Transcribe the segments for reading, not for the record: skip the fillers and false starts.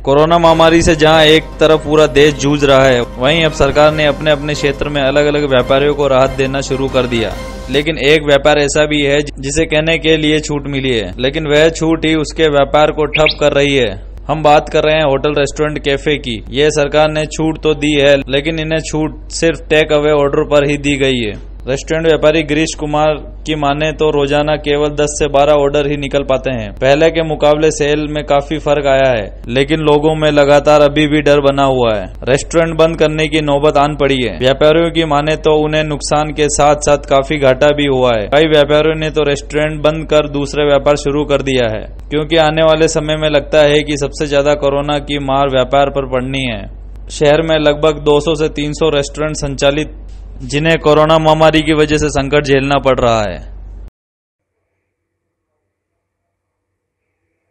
Corona महामारी से जहां एक तरफ पूरा देश जूझ रहा है, वहीं अब सरकार ने अपने अपने क्षेत्र में अलग अलग व्यापारियों को राहत देना शुरू कर दिया। लेकिन एक व्यापार ऐसा भी है जिसे कहने के लिए छूट मिली है, लेकिन वह छूट ही उसके व्यापार को ठप कर रही है। हम बात कर रहे हैं होटल, रेस्टोरेंट, कैफे की। यह सरकार ने छूट तो दी है, लेकिन इन्हें छूट सिर्फ टेक अवे ऑर्डर पर ही दी गई है। रेस्टोरेंट व्यापारी गिरीश कुमार की माने तो रोजाना केवल 10 से 12 ऑर्डर ही निकल पाते हैं। पहले के मुकाबले सेल में काफी फर्क आया है, लेकिन लोगों में लगातार अभी भी डर बना हुआ है। रेस्टोरेंट बंद करने की नौबत आन पड़ी है। व्यापारियों की माने तो उन्हें नुकसान के साथ साथ काफी घाटा भी हुआ है। कई व्यापारियों ने तो रेस्टोरेंट बंद कर दूसरे व्यापार शुरू कर दिया है, क्योंकि आने वाले समय में लगता है कि सबसे ज्यादा कोरोना की मार व्यापार पर पड़नी है। शहर में लगभग 200 से 300 रेस्टोरेंट संचालित, जिन्हें कोरोना महामारी की वजह से संकट झेलना पड़ रहा है।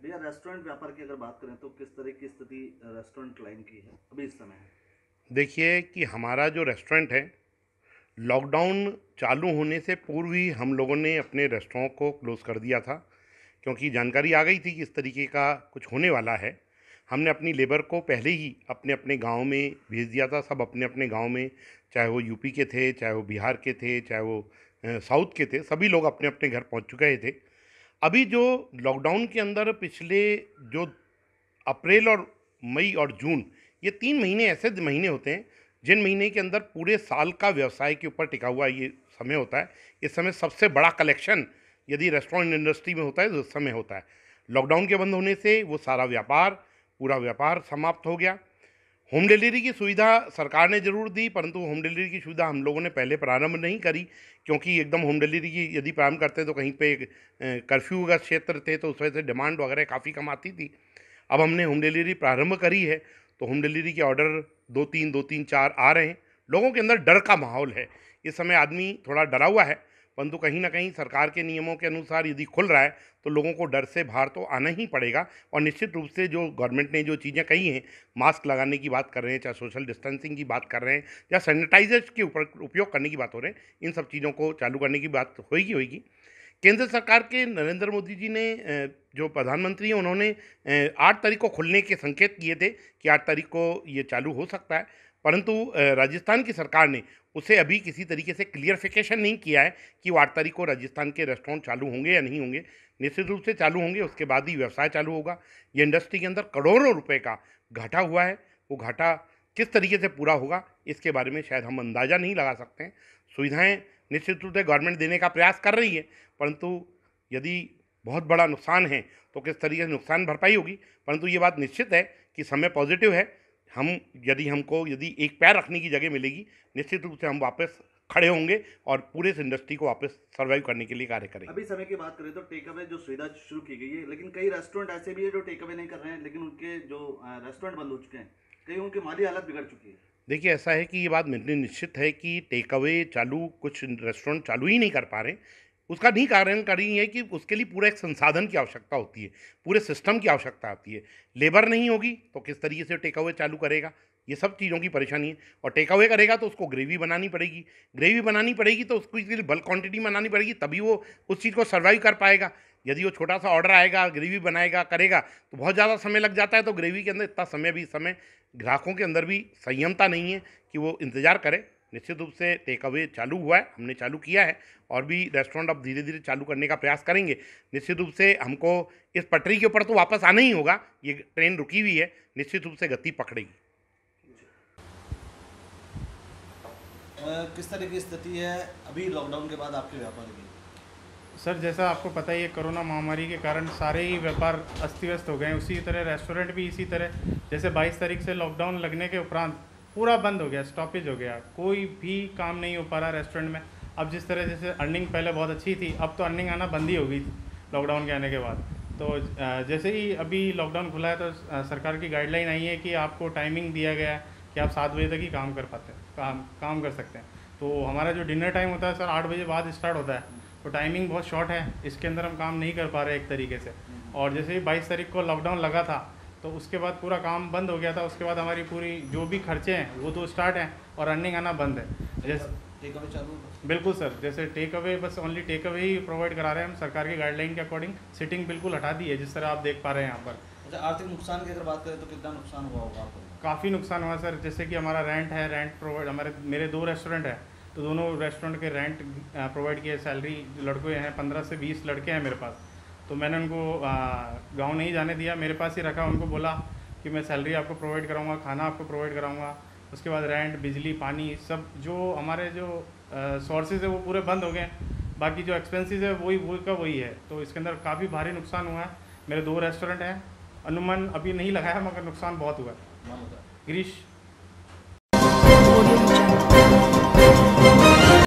भैया, रेस्टोरेंट व्यापार की अगर बात करें तो किस तरह की स्थिति रेस्टोरेंट लाइन की है अभी इस समय? देखिए कि हमारा जो रेस्टोरेंट है, लॉकडाउन चालू होने से पूर्व ही हम लोगों ने अपने रेस्टोरेंट को क्लोज़ कर दिया था, क्योंकि जानकारी आ गई थी कि इस तरीके का कुछ होने वाला है। हमने अपनी लेबर को पहले ही अपने अपने गांव में भेज दिया था। सब अपने अपने गांव में, चाहे वो यूपी के थे, चाहे वो बिहार के थे, चाहे वो साउथ के थे, सभी लोग अपने अपने घर पहुंच चुके थे। अभी जो लॉकडाउन के अंदर पिछले जो अप्रैल और मई और जून, ये 3 महीने ऐसे महीने होते हैं जिन महीने के अंदर पूरे साल का व्यवसाय के ऊपर टिका हुआ ये समय होता है। इस समय सबसे बड़ा कलेक्शन यदि रेस्टोरेंट इंडस्ट्री में होता है तो उस समय होता है। लॉकडाउन के बंद होने से वो सारा व्यापार, पूरा व्यापार समाप्त हो गया। होम डिलीवरी की सुविधा सरकार ने ज़रूर दी, परंतु होम डिलीवरी की सुविधा हम लोगों ने पहले प्रारंभ नहीं करी, क्योंकि एकदम होम डिलीवरी की यदि प्रारंभ करते तो कहीं पे कर्फ्यू का क्षेत्र थे, तो उस वजह से डिमांड वगैरह काफ़ी कम आती थी। अब हमने होम डिलीवरी प्रारंभ करी है, तो होम डिलीवरी के ऑर्डर 2-3, 4 आ रहे हैं। लोगों के अंदर डर का माहौल है। इस समय आदमी थोड़ा डरा हुआ है, परंतु कहीं ना कहीं सरकार के नियमों के अनुसार यदि खुल रहा है तो लोगों को डर से बाहर तो आना ही पड़ेगा। और निश्चित रूप से जो गवर्नमेंट ने जो चीज़ें कही हैं, मास्क लगाने की बात कर रहे हैं, चाहे सोशल डिस्टेंसिंग की बात कर रहे हैं, या सैनिटाइजर्स के ऊपर उपयोग करने की बात हो रहे हैं, इन सब चीज़ों को चालू करने की बात होगी। केंद्र सरकार के नरेंद्र मोदी जी ने, जो प्रधानमंत्री हैं, उन्होंने 8 तारीख को खुलने के संकेत किए थे कि 8 तारीख को ये चालू हो सकता है, परंतु राजस्थान की सरकार ने उसे अभी किसी तरीके से क्लियरफिकेशन नहीं किया है कि वो 8 तारीख को राजस्थान के रेस्टोरेंट चालू होंगे या नहीं होंगे। निश्चित रूप से चालू होंगे, उसके बाद ही व्यवसाय चालू होगा। ये इंडस्ट्री के अंदर करोड़ों रुपए का घाटा हुआ है, वो घाटा किस तरीके से पूरा होगा इसके बारे में शायद हम अंदाज़ा नहीं लगा सकते हैं। सुविधाएँ निश्चित रूप से गवर्नमेंट देने का प्रयास कर रही है, परंतु यदि बहुत बड़ा नुकसान है तो किस तरीके से नुकसान भरपाई होगी। परंतु ये बात निश्चित है कि समय पॉजिटिव है। हमको यदि एक पैर रखने की जगह मिलेगी, निश्चित रूप से हम वापस खड़े होंगे और पूरे इस इंडस्ट्री को वापस सर्वाइव करने के लिए कार्य करेंगे। अभी समय की बात करें तो टेक अवे जो सुविधा शुरू की गई है, लेकिन कई रेस्टोरेंट ऐसे भी है जो टेक अवे नहीं कर रहे हैं, लेकिन उनके जो रेस्टोरेंट बंद हो चुके हैं, कई उनकी माली हालत बिगड़ चुकी है। देखिए, ऐसा है कि ये बात मेरे निश्चित है कि टेक अवे चालू, कुछ रेस्टोरेंट चालू ही नहीं कर पा रहे। उसका नहीं कारण करी है कि उसके लिए पूरा एक संसाधन की आवश्यकता होती है, पूरे सिस्टम की आवश्यकता होती है। लेबर नहीं होगी तो किस तरीके से टेक अवे चालू करेगा, ये सब चीज़ों की परेशानी है। और टेक अवे करेगा तो उसको ग्रेवी बनानी पड़ेगी, ग्रेवी बनानी पड़ेगी तो उसको इसके लिए बल्क क्वांटिटी बनानी पड़ेगी, तभी वो उस चीज़ को सर्वाइव कर पाएगा। यदि वो छोटा सा ऑर्डर आएगा, ग्रेवी बनाएगा, करेगा, तो बहुत ज़्यादा समय लग जाता है। तो ग्रेवी के अंदर इतना समय भी, समय ग्राहकों के अंदर भी संयमता नहीं है कि वो इंतज़ार करे। निश्चित रूप से टेक अवे चालू हुआ है, हमने चालू किया है, और भी रेस्टोरेंट अब धीरे धीरे चालू करने का प्रयास करेंगे। निश्चित रूप से हमको इस पटरी के ऊपर तो वापस आना ही होगा। ये ट्रेन रुकी हुई है, निश्चित रूप से गति पकड़ेगी। किस तरह की स्थिति है अभी लॉकडाउन के बाद आपके व्यापार की? सर, जैसा आपको पता ही है, कोरोना महामारी के कारण सारे ही व्यापार अस्त व्यस्त हो गए हैं। उसी तरह रेस्टोरेंट भी इसी तरह, जैसे 22 तारीख से लॉकडाउन लगने के उपरांत पूरा बंद हो गया, स्टॉपेज हो गया, कोई भी काम नहीं हो पा रहा रेस्टोरेंट में। अब जिस तरह जैसे अर्निंग पहले बहुत अच्छी थी, अब तो अर्निंग आना बंद ही हो गई थी लॉकडाउन के आने के बाद। तो जैसे ही अभी लॉकडाउन खुला है तो सरकार की गाइडलाइन आई है कि आपको टाइमिंग दिया गया है कि आप 7 बजे तक ही काम कर पाते हैं, काम कर सकते हैं। तो हमारा जो डिनर टाइम होता है सर 8 बजे बाद स्टार्ट होता है, तो टाइमिंग बहुत शॉर्ट है, इसके अंदर हम काम नहीं कर पा रहे एक तरीके से। और जैसे ही 22 तारीख को लॉकडाउन लगा था तो उसके बाद पूरा काम बंद हो गया था। उसके बाद हमारी पूरी जो भी खर्चे हैं वो तो स्टार्ट हैं और अर्निंग आना बंद है। जैसे टेक अवे चालू? बिल्कुल सर, जैसे टेक अवे, बस only take away he provide करा रहे हैं हम। सरकार की गाइडलाइन के अकॉर्डिंग सीटिंग बिल्कुल हटा दी है, जिस तरह आप देख पा रहे हैं यहाँ पर। अच्छा, आर्थिक नुकसान की अगर बात करें तो कितना नुकसान हुआ होगा आपको? काफ़ी नुकसान हुआ सर। जैसे कि हमारा रेंट है, रेंट प्रोवाइड मेरे 2 रेस्टोरेंट है, तो दोनों रेस्टोरेंट के रेंट प्रोवाइड किए। सैलरी जो लड़के हैं 15 से 20 लड़के हैं मेरे पास, तो मैंने उनको गांव नहीं जाने दिया, मेरे पास ही रखा। उनको बोला कि मैं सैलरी आपको प्रोवाइड कराऊंगा, खाना आपको प्रोवाइड कराऊंगा, उसके बाद रेंट, बिजली, पानी, सब जो हमारे जो सोर्सेज है वो पूरे बंद हो गए। बाकी जो एक्सपेंसेस है वही है। तो इसके अंदर काफ़ी भारी नुकसान हुआ है। मेरे 2 रेस्टोरेंट हैं, अनुमान अभी नहीं लगाया मगर नुकसान बहुत हुआ है। नाम होता है? गिरीश।